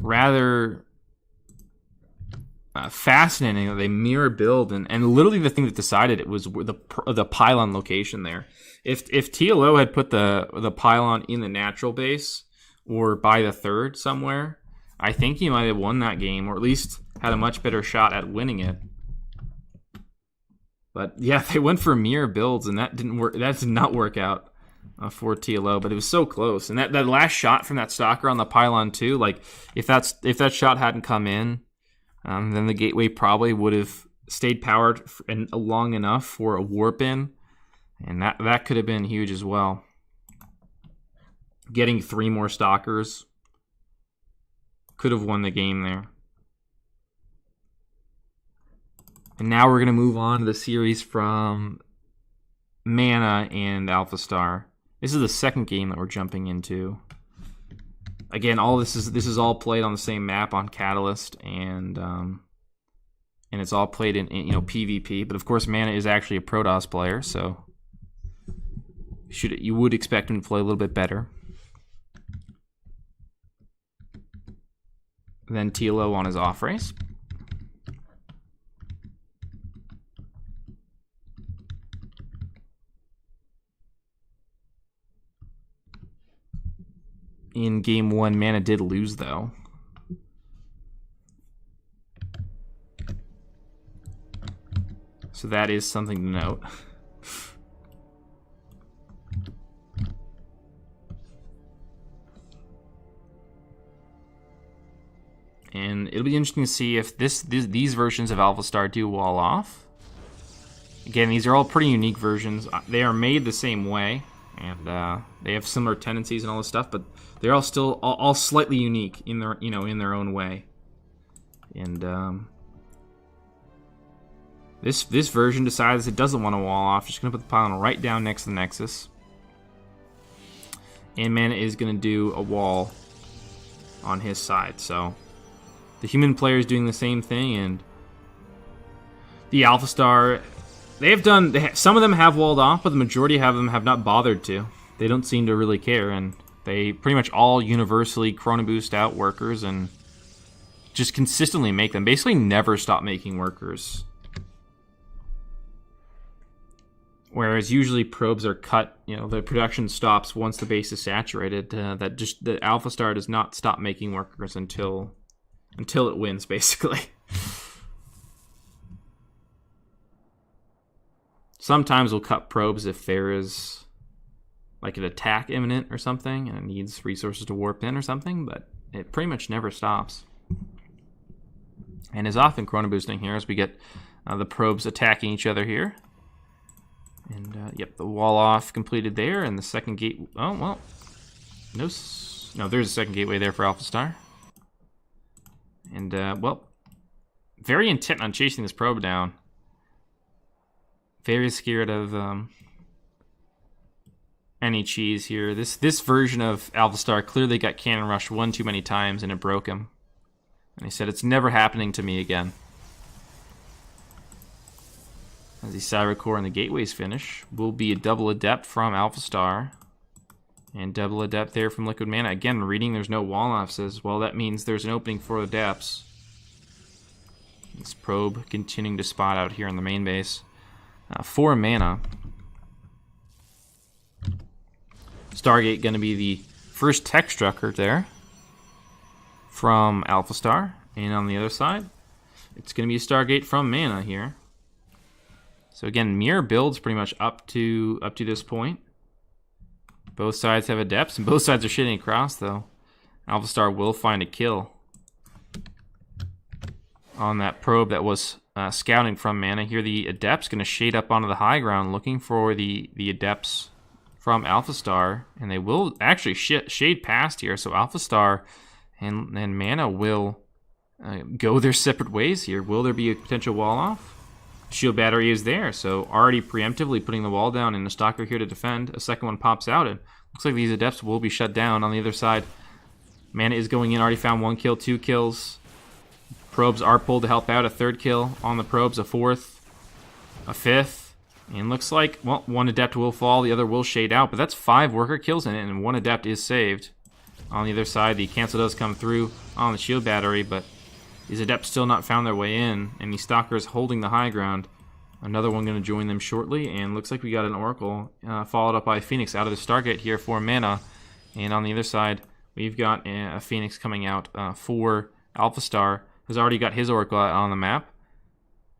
rather fascinating that they mirror build, and literally the thing that decided it was the pylon location there. If TLO had put the pylon in the natural base or by the third somewhere, I think he might have won that game, or at least had a much better shot at winning it. But yeah, they went for mirror builds, and that didn't work. That did not work out for TLO, but it was so close. And that last shot from that stalker on the pylon too, like if that shot hadn't come in, then the gateway probably would have stayed powered and long enough for a warp in, and that could have been huge as well. Getting 3 more stalkers could have won the game there. And now we're going to move on to the series from MaNa and AlphaStar. This is the second game that we're jumping into. Again, all this is all played on the same map on Catalyst, and it's all played in PvP. But of course, MaNa is actually a Protoss player, so you would expect him to play a little bit better than TLO on his off race. In game 1, MaNa did lose, though. So that is something to note. And it'll be interesting to see if these versions of AlphaStar do wall off. Again, these are all pretty unique versions. They are made the same way, and they have similar tendencies and all this stuff, but they're all still all slightly unique in their in their own way. And this version decides it doesn't want to wall off. Just going to put the pylon right down next to the Nexus, and MaNa is going to do a wall on his side. So the human player is doing the same thing, and the AlphaStar, some of them have walled off, but the majority of them have not bothered to. They don't seem to really care, and they pretty much all universally chrono boost out workers and just consistently make them. Basically never stop making workers. Whereas usually probes are cut, the production stops once the base is saturated. The AlphaStar does not stop making workers until it wins, basically. Sometimes we'll cut probes if there is like an attack imminent or something and it needs resources to warp in or something, but it pretty much never stops. And is often chrono boosting here as we get the probes attacking each other here. And yep, the wall off completed there, and the second gate. Oh well, no, there's a second gateway there for AlphaStar. And well, very intent on chasing this probe down. Very scared of any cheese here. This version of AlphaStar clearly got cannon rushed one too many times, and it broke him. And he said, "It's never happening to me again." As the Cyber Core and the gateways finish, will be a double adept from AlphaStar, and double adept there from Liquid MaNa. Again, reading there's no wall off says, well, that means there's an opening for adepts. This probe continuing to spot out here on the main base. For MaNa, Stargate going to be the first tech strucker there from AlphaStar, and on the other side, it's going to be a Stargate from MaNa here. So again, mirror builds pretty much up to this point. Both sides have adepts, and both sides are shitting across, though. AlphaStar will find a kill on that probe that was scouting from MaNa. Here the adept's going to shade up onto the high ground looking for the adepts from AlphaStar, and they will actually shade past here, so AlphaStar and MaNa will go their separate ways here. Will there be a potential wall off? Shield battery is there, so already preemptively putting the wall down, and a stalker here to defend. A second one pops out, and looks like these adepts will be shut down. On the other side, MaNa is going in, already found 1 kill, 2 kills. Probes are pulled to help out. A 3rd kill on the probes, a 4th, a 5th, and looks like, well, 1 adept will fall, the other will shade out, but that's 5 worker kills in it, and 1 adept is saved. On the other side, the cancel does come through on the shield battery, but these Adepts still not found their way in, and the Stalkers holding the high ground. Another one going to join them shortly, and looks like we got an Oracle, followed up by a Phoenix out of the Stargate here for MaNa. And on the other side, we've got a Phoenix coming out for AlphaStar, who's already got his Oracle out on the map.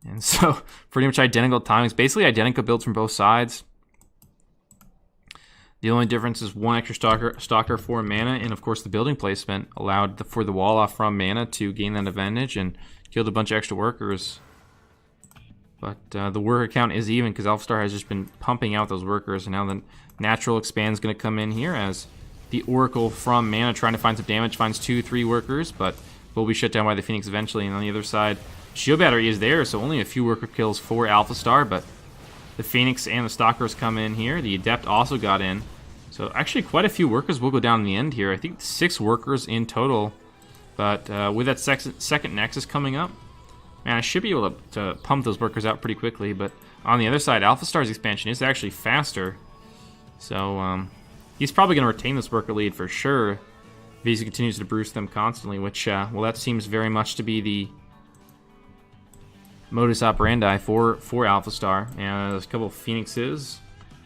And so, pretty much identical timings, basically identical builds from both sides. The only difference is one extra stalker for MaNa, and of course the building placement allowed for the wall off from MaNa to gain that advantage and killed a bunch of extra workers. But the worker count is even because AlphaStar has just been pumping out those workers, and now the natural expand is going to come in here as the Oracle from MaNa trying to find some damage, finds 2-3 workers, but will be shut down by the Phoenix eventually. And on the other side, shield battery is there, so only a few worker kills for AlphaStar, but the Phoenix and the Stalkers come in here. The Adept also got in. So actually quite a few workers will go down in the end here. I think 6 workers in total. But with that second Nexus coming up, man, I should be able to pump those workers out pretty quickly. But on the other side, AlphaStar's expansion is actually faster. So he's probably going to retain this worker lead for sure if he continues to boost them constantly, which, well, that seems very much to be the modus operandi for AlphaStar. And there's a couple of Phoenixes,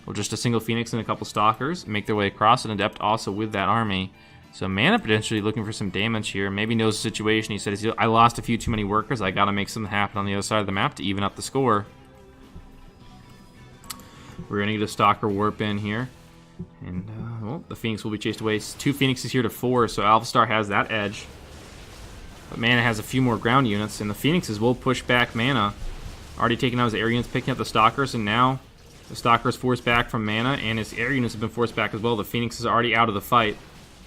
or just a single Phoenix and a couple Stalkers, make their way across, an Adept also with that army. So MaNa potentially looking for some damage here. Maybe knows the situation. He said, I lost a few too many workers. I got to make something happen on the other side of the map to even up the score. We're going to get a Stalker warp in here. And, well, the Phoenix will be chased away. 2 Phoenixes here to 4, so AlphaStar has that edge. But MaNa has a few more ground units, and the Phoenixes will push back MaNa. Already taking out his air units, picking up the Stalkers, and now the Stalkers forced back from MaNa, and his air units have been forced back as well. The Phoenix is already out of the fight.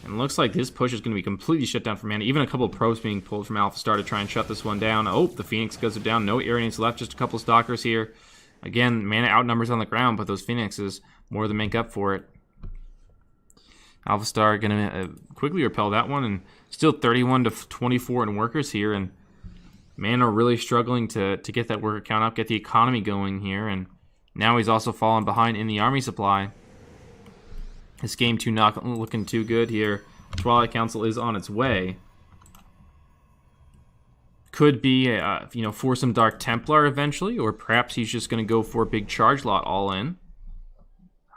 And it looks like this push is going to be completely shut down for MaNa. Even a couple of probes being pulled from AlphaStar to try and shut this one down. Oh, the Phoenix goes down. No air units left, just a couple of Stalkers here. Again, MaNa outnumbers on the ground, but those Phoenixes more than make up for it. AlphaStar going to quickly repel that one, and still 31 to 24 in workers here. And MaNa really struggling to get that worker count up, get the economy going here. And now he's also fallen behind in the army supply. This game too not looking too good here. Twilight Council is on its way. Could be, for some Dark Templar eventually, or perhaps he's just going to go for a big charge lot all in.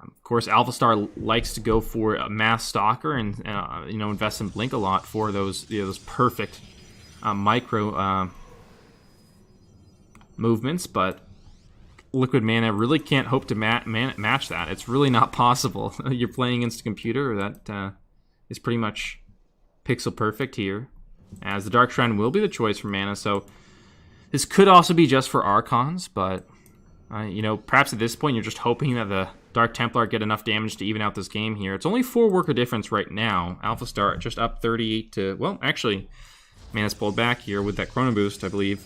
Of course, AlphaStar likes to go for a mass Stalker and invest in Blink a lot for those those perfect micro movements, but Liquid MaNa really can't hope to match that. It's really not possible. You're playing against a computer that is pretty much pixel perfect here, as the Dark Shrine will be the choice for MaNa. So this could also be just for Archons, but perhaps at this point you're just hoping that the Dark Templar get enough damage to even out this game here. It's only 4 worker difference right now. AlphaStar just up 38 to, well, actually, MaNa's pulled back here with that Chrono Boost, I believe.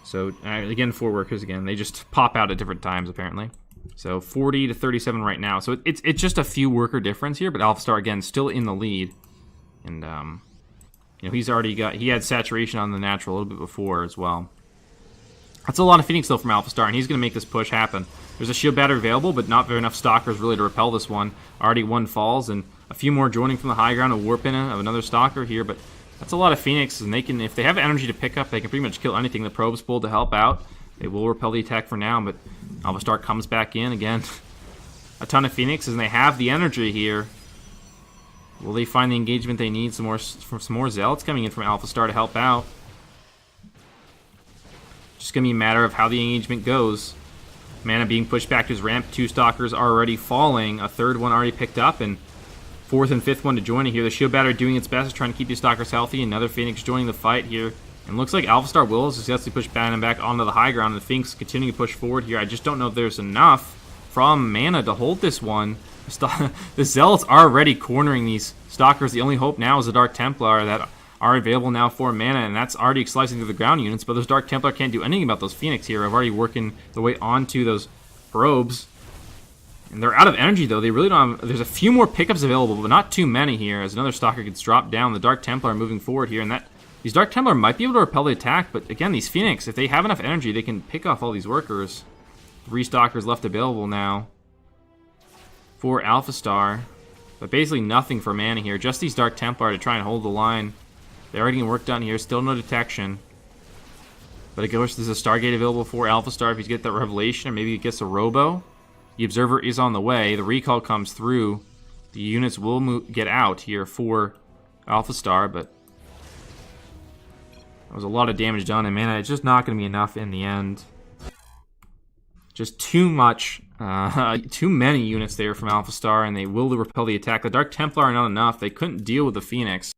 So, again, 4 workers again. They just pop out at different times, apparently. So, 40 to 37 right now. So, it's just a few worker difference here, but AlphaStar, again, still in the lead. And, he had saturation on the natural a little bit before as well. That's a lot of Phoenix, though, from AlphaStar, and he's going to make this push happen. There's a shield battery available, but not very enough Stalkers really to repel this one. Already 1 falls, and a few more joining from the high ground, a warp in of another Stalker here, but that's a lot of Phoenix, and they can, if they have energy to pick up, they can pretty much kill anything the probes pull to help out. They will repel the attack for now, but AlphaStar comes back in again. A ton of Phoenixes, and they have the energy here. Will they find the engagement they need? Some more Zealots coming in from AlphaStar to help out. Just going to be a matter of how the engagement goes. MaNa being pushed back to his ramp. 2 Stalkers already falling. A 3rd one already picked up, and 4th and 5th one to join it here. The shield battery doing its best, trying to keep these Stalkers healthy. Another Phoenix joining the fight here. And looks like AlphaStar will successfully push MaNa back onto the high ground, and the Phoenix continuing to push forward here. I just don't know if there's enough from MaNa to hold this one. The Zealots are already cornering these Stalkers. The only hope now is the Dark Templar that are available now for MaNa, and that's already slicing through the ground units, but those Dark Templar can't do anything about those Phoenix here. I've already working their way onto those probes. And they're out of energy, though. They really don't have... There's a few more pickups available, but not too many here, as another Stalker gets dropped down. The Dark Templar are moving forward here, and these Dark Templar might be able to repel the attack, but again, these Phoenix, if they have enough energy, they can pick off all these workers. 3 Stalkers left available now for AlphaStar. But basically nothing for MaNa here. Just these Dark Templar to try and hold the line. They're already getting work done here. Still no detection. But of course, there's a Stargate available for AlphaStar if you get that Revelation, or maybe he gets a Robo. The Observer is on the way. The recall comes through. The units will get out here for AlphaStar, but there was a lot of damage done, and MaNa, it's just not going to be enough in the end. Just too much, too many units there from AlphaStar, and they will repel the attack. The Dark Templar are not enough. They couldn't deal with the Phoenix.